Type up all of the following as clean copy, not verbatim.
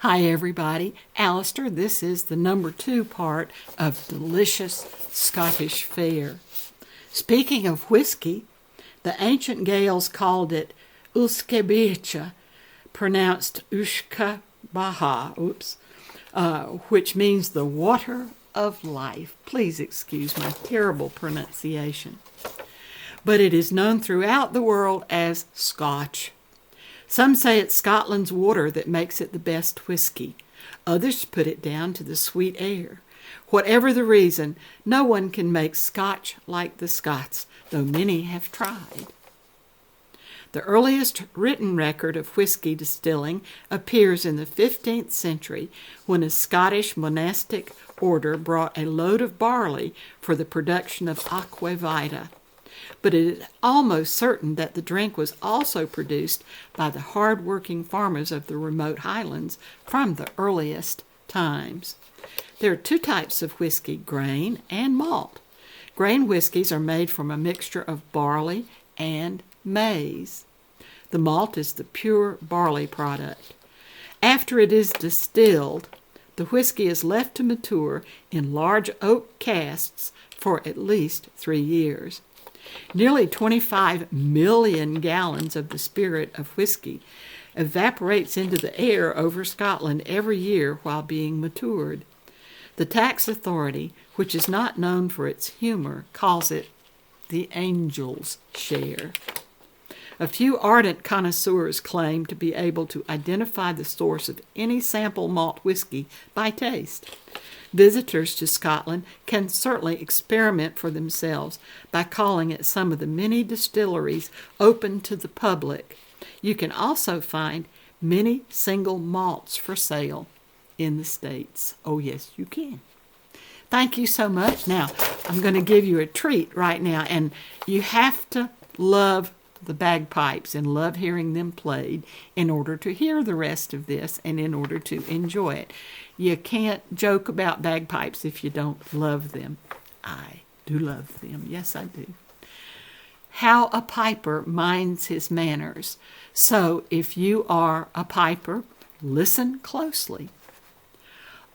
Hi everybody, Alistair. This is the number 2 part of delicious Scottish fare. Speaking of whiskey, the ancient Gaels called it Uskabecha, pronounced Ushka Baha, which means the water of life. Please excuse my terrible pronunciation. But it is known throughout the world as Scotch. Some say it's Scotland's water that makes it the best whiskey. Others put it down to the sweet air. Whatever the reason, no one can make Scotch like the Scots, though many have tried. The earliest written record of whiskey distilling appears in the 15th century when a Scottish monastic order brought a load of barley for the production of aqua vitae. But it is almost certain that the drink was also produced by the hard-working farmers of the remote highlands from the earliest times. There are 2 types of whiskey, grain and malt. Grain whiskies are made from a mixture of barley and maize. The malt is the pure barley product. After it is distilled, the whiskey is left to mature in large oak casks for at least 3 years. Nearly 25 million gallons of the spirit of whiskey evaporates into the air over Scotland every year while being matured. The tax authority, which is not known for its humor, calls it the angel's share. A few ardent connoisseurs claim to be able to identify the source of any sample malt whiskey by taste. Visitors to Scotland can certainly experiment for themselves by calling at some of the many distilleries open to the public. You can also find many single malts for sale in the States. Oh, yes, you can. Thank you so much. Now, I'm going to give you a treat right now, and you have to love the bagpipes and love hearing them played in order to hear the rest of this and in order to enjoy it. You can't joke about bagpipes if you don't love them. I do love them. Yes, I do. How a piper minds his manners. So if you are a piper, listen closely.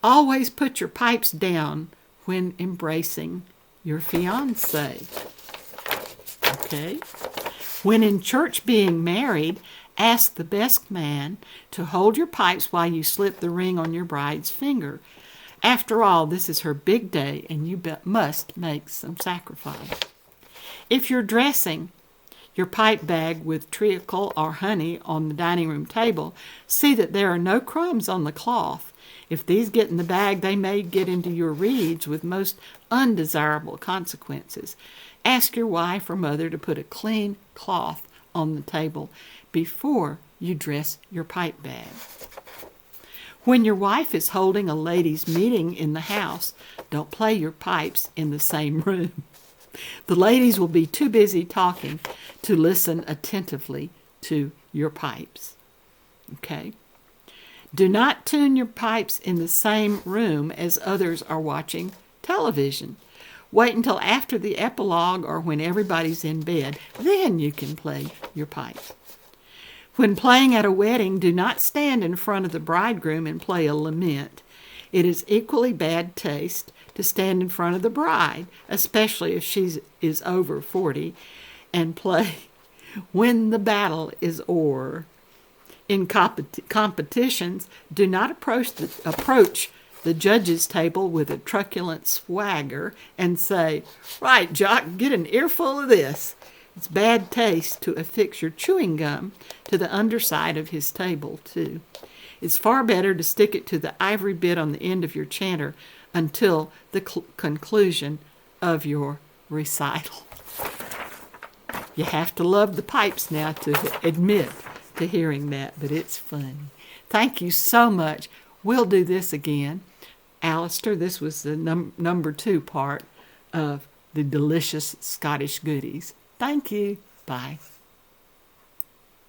Always put your pipes down when embracing your fiancé. Okay? When in church being married, ask the best man to hold your pipes while you slip the ring on your bride's finger. After all, this is her big day, and you must make some sacrifice. If you're dressing your pipe bag with treacle or honey on the dining room table, see that there are no crumbs on the cloth. If these get in the bag, they may get into your reeds with most undesirable consequences. Ask your wife or mother to put a clean cloth on the table before you dress your pipe bag. When your wife is holding a ladies' meeting in the house, don't play your pipes in the same room. The ladies will be too busy talking to listen attentively to your pipes. Okay? Do not tune your pipes in the same room as others are watching television. Wait until after the epilogue or when everybody's in bed. Then you can play your pipe. When playing at a wedding, do not stand in front of the bridegroom and play a lament. It is equally bad taste to stand in front of the bride, especially if she is over 40, and play When the Battle is O'er. In competitions, do not approach the judge's table with a truculent swagger and say, "Right, Jock, get an earful of this." It's bad taste to affix your chewing gum to the underside of his table, too. It's far better to stick it to the ivory bit on the end of your chanter until the conclusion of your recital. You have to love the pipes now to admit to hearing that, but it's funny. Thank you so much. We'll do this again. Alistair, this was the number 2 part of the delicious Scottish goodies. Thank you. Bye.